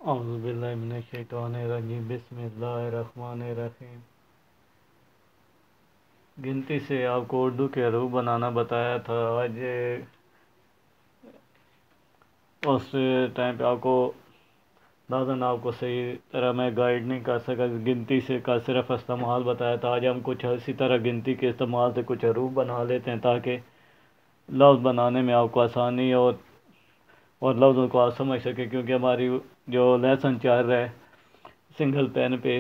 औज़ुबिल्लाहि मिनश्शैतानिर्रजीम बिस्मिल्लाहिर्रहमानिर्रहीम। गिनती से आपको उर्दू के हरूफ बनाना बताया था। आज उस टाइम पे आपको दादन आपको सही तरह मैं गाइड नहीं कर सका, गिनती से का सिर्फ इस्तेमाल बताया था। आज हम कुछ इसी तरह गिनती के इस्तेमाल से कुछ हरूफ बना लेते हैं ताकि लफ्ज़ बनाने में आपको आसानी और लफ्ज़ों को आप समझ सकें, क्योंकि हमारी जो लेसन चल रहा है सिंगल पेन पे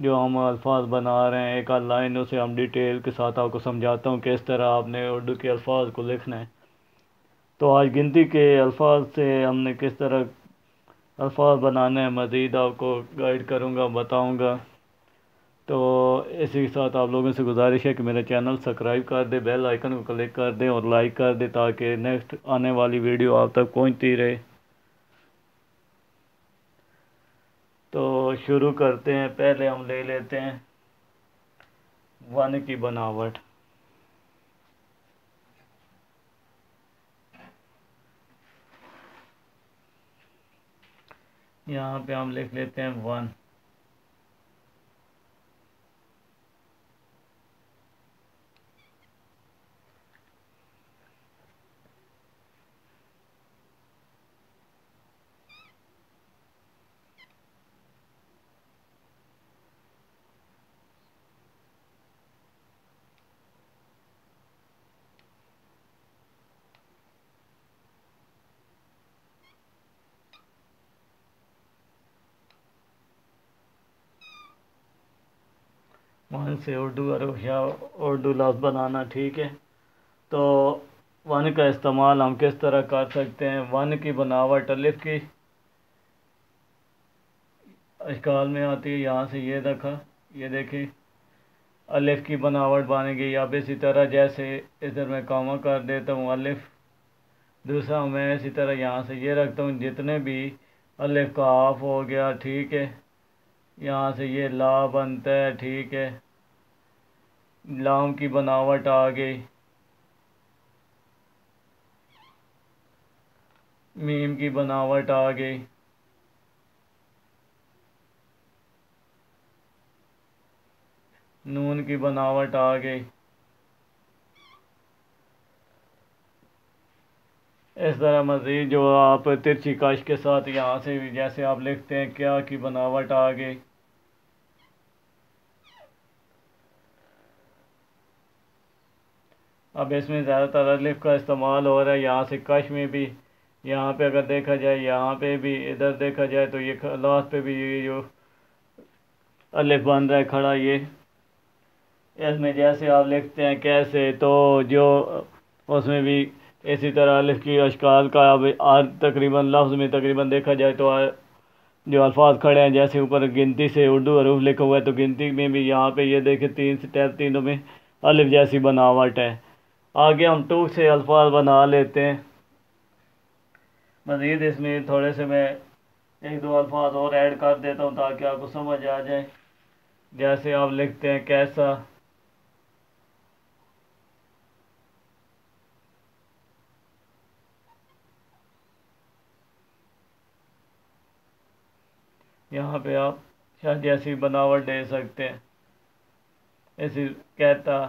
जो हम अल्फाज बना रहे हैं एक आध लाइन, उसे हम डिटेल के साथ आपको समझाता हूँ किस तरह आपने उर्दू के अल्फाज को लिखना है। तो आज गिनती के अल्फाज से हमने किस तरह अल्फाज बनाने हैं मज़ीद आपको गाइड करूँगा, बताऊँगा। तो इसी के साथ आप लोगों से गुजारिश है कि मेरा चैनल सब्सक्राइब कर दे, बेल आइकन को क्लिक कर दें और लाइक कर दे ताकि नेक्स्ट आने वाली वीडियो आप तक पहुँचती रहे। तो शुरू करते हैं। पहले हम ले लेते हैं वन की बनावट। यहाँ पे हम लिख लेते हैं वन। वन से उर्दू हरूफ या उर्दू लफ्ज़ बनाना, ठीक है। तो वन का इस्तेमाल हम किस तरह कर सकते हैं। वन की बनावट अलिफ की अशकाल में आती है। यहाँ से ये देखा, ये देखिए अलिफ की बनावट बनेगी। अब इसी तरह जैसे इधर मैं कामा कर देता हूँ अलिफ, दूसरा मैं इसी तरह यहाँ से ये रखता हूँ। जितने भी अलिफ का हाफ हो गया, ठीक है। यहाँ से ये ला बनता है, ठीक है। लाम की बनावट आ गई, मीम की बनावट आ गई, नून की बनावट आ गई। इस तरह मज़ीद जो आप तिरछी काश के साथ यहाँ से भी जैसे आप लिखते हैं क्या की बनावट आ गई। अब इसमें ज़्यादातर अलिफ का इस्तेमाल हो रहा है। यहाँ से कश में भी, यहाँ पे अगर देखा जाए, यहाँ पे भी, इधर देखा जाए तो ये लास्ट पे भी ये जो अलिफ बन रहा है खड़ा, ये इसमें जैसे आप लिखते हैं कैसे, तो जो उसमें भी इसी तरह अलिफ की अशकाल का अब तकरीबन लफ्ज़ में तकरीबन देखा जाए तो जो अल्फाज खड़े हैं जैसे ऊपर गिनती से उर्दू हरूफ लिखा हुआ है, तो गिनती में भी यहाँ पे ये देखें तीन स्टेप, तीनों में अलिफ जैसी बनावट है। आगे हम टू से अल्फाज बना लेते हैं। मज़ीद इसमें थोड़े से मैं एक दो अल्फाज और ऐड कर देता हूँ ताकि आपको समझ आ जाए। जैसे आप लिखते हैं कैसा, यहाँ पे आप शायद जैसी बनावट दे सकते हैं। ऐसी कहता,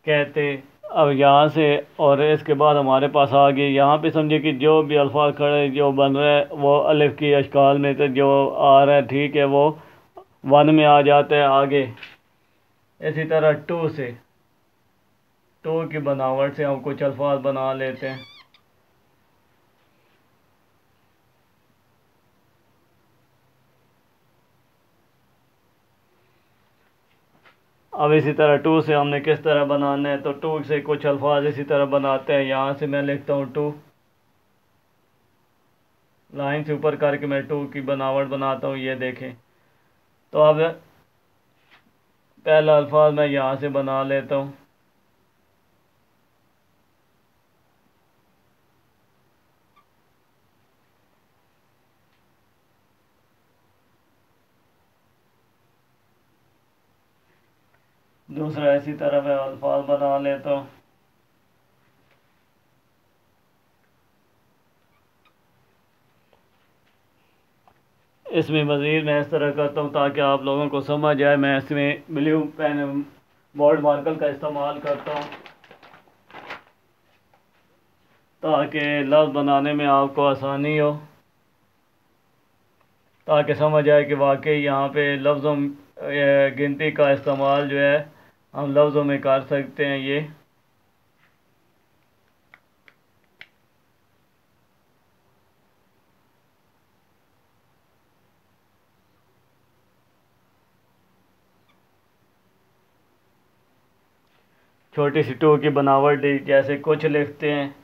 कहते। अब यहाँ से और इसके बाद हमारे पास आ गई, यहाँ पे समझे कि जो भी अल्फाज खड़े जो बन रहा है वो अलिफ की अशकाल में तो जो आ रहा है, ठीक है, वो वन में आ जाता है आगे। इसी तरह टू से, टू की बनावट से हम कुछ अल्फाज बना लेते हैं। अब इसी तरह टू से हमने किस तरह बनाना है, तो टू से कुछ अल्फाज इसी तरह बनाते हैं। यहाँ से मैं लिखता हूँ टू, लाइन से ऊपर करके मैं टू की बनावट बनाता हूँ, ये देखें। तो अब पहला अल्फाज मैं यहाँ से बना लेता हूँ। दूसरा इसी तरह मैं अल्फाज बना लेता हूँ। इसमें मज़ीद मैं इस तरह करता हूँ ताकि आप लोगों को समझ आए। मैं इसमें ब्लू पेन बोल्ड मार्कर का इस्तेमाल करता हूँ ताकि लफ्ज़ बनाने में आपको आसानी हो, ताकि समझ आए कि वाकई यहाँ पे लफ्ज़ों गिनती का इस्तेमाल जो है हम लफ्ज़ों में कर सकते हैं। ये छोटी सी टू की बनावट जैसे कुछ लिखते हैं,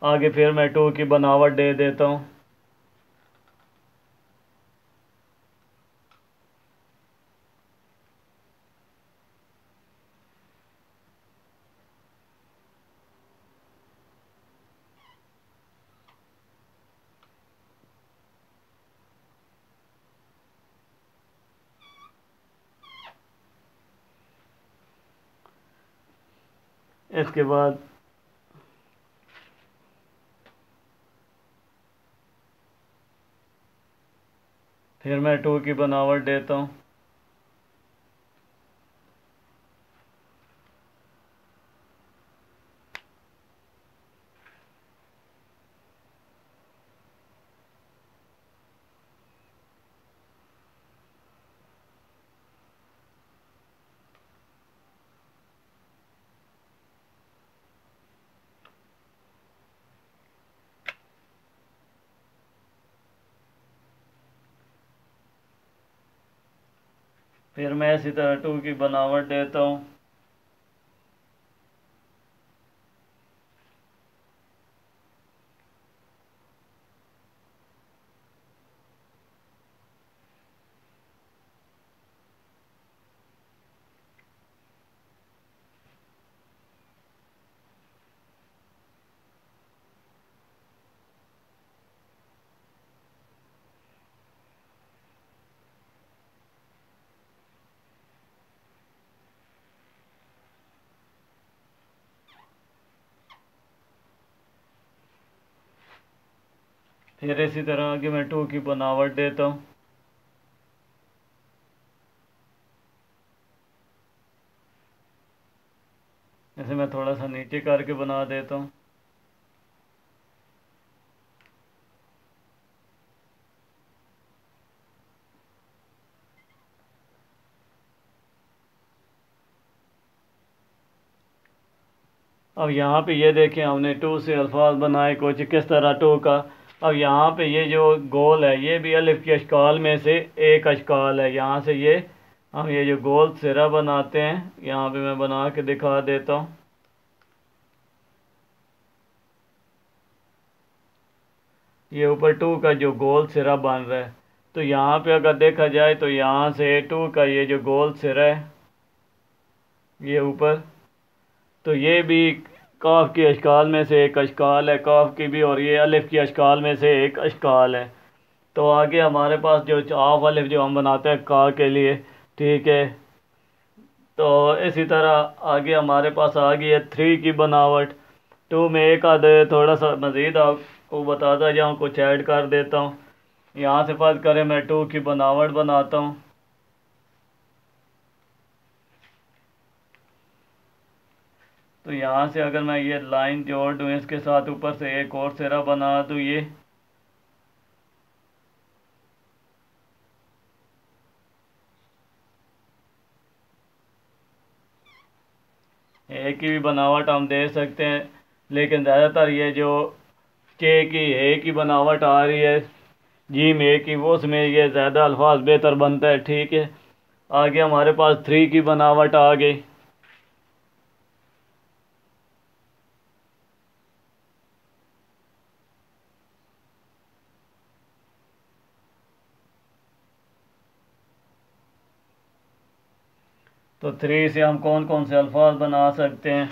आगे फिर मैं टू की बनावट दे देता हूँ। इसके बाद फिर मैं टू की बनावट देता हूँ। फिर मैं इसी तरह टू की बनावट देता हूँ। फिर इसी तरह आगे मैं टू की बनावट देता हूँ। इसे मैं थोड़ा सा नीचे करके बना देता हूँ। अब यहाँ पे ये देखें, हमने टू से अल्फाज बनाए कुछ किस तरह टू का। अब यहाँ पे ये जो गोल है ये भी अलिफ के अशकाल में से एक अशकाल है। यहाँ से ये हम ये जो गोल सिरा बनाते हैं, यहाँ पे मैं बना के दिखा देता हूँ। ये ऊपर टू का जो गोल सिरा बन रहा है, तो यहाँ पे अगर देखा जाए तो यहाँ से टू का ये जो गोल सिरा है ये ऊपर, तो ये भी काफ की अशकाल में से एक अशकाल है, काफ की भी, और ये अलिफ की अशकाल में से एक अशकाल है। तो आगे हमारे पास जो हाफ अलिफ जो हम बनाते हैं का के लिए, ठीक है। तो इसी तरह आगे हमारे पास आ गई है थ्री की बनावट। टू में एक आध थोड़ा सा मज़ीद आपको बताता जाऊँ, कुछ ऐड कर देता हूँ। यहाँ से फर्ज करें मैं टू की बनावट बनाता हूँ। तो यहाँ से अगर मैं ये लाइन जोड़ दूँ, इसके साथ ऊपर से एक और सिरा बना दूँ, ये एक की भी बनावट हम दे सकते हैं, लेकिन ज़्यादातर ये जो चे की ए की बनावट आ रही है, जी में की, वो उसमें ये ज़्यादा अल्फाज बेहतर बनता है, ठीक है। आगे हमारे पास थ्री की बनावट आ गई। तो थ्री से हम कौन कौन से अल्फाज बना सकते हैं।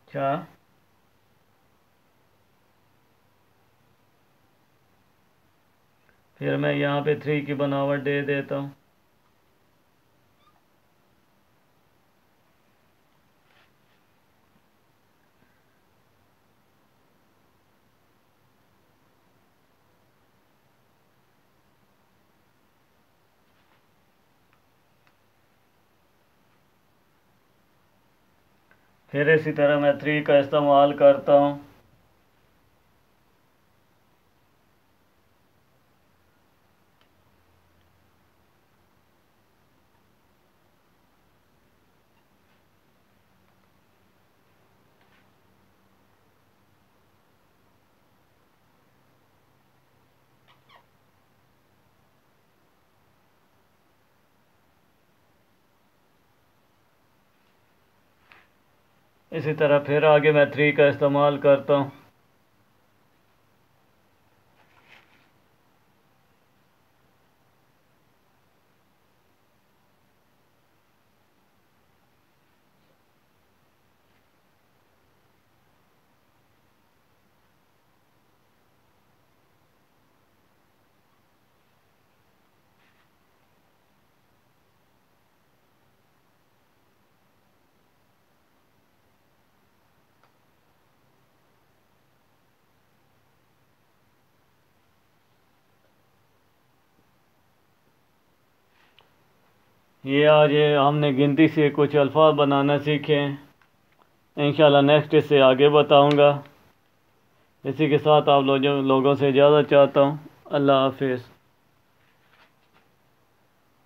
अच्छा, फिर मैं यहाँ पे 3 की बनावट दे देता हूँ। फिर इसी तरह मैं 3 का इस्तेमाल करता हूँ। इसी तरह फिर आगे मैं 3 का इस्तेमाल करता हूँ। ये आज हमने गिनती से कुछ अल्फाज बनाना सीखे हैं। इंशाल्लाह नेक्स्ट इससे आगे बताऊंगा। इसी के साथ आप लोगों से इजाज़त चाहता हूँ। अल्लाह हाफिज़।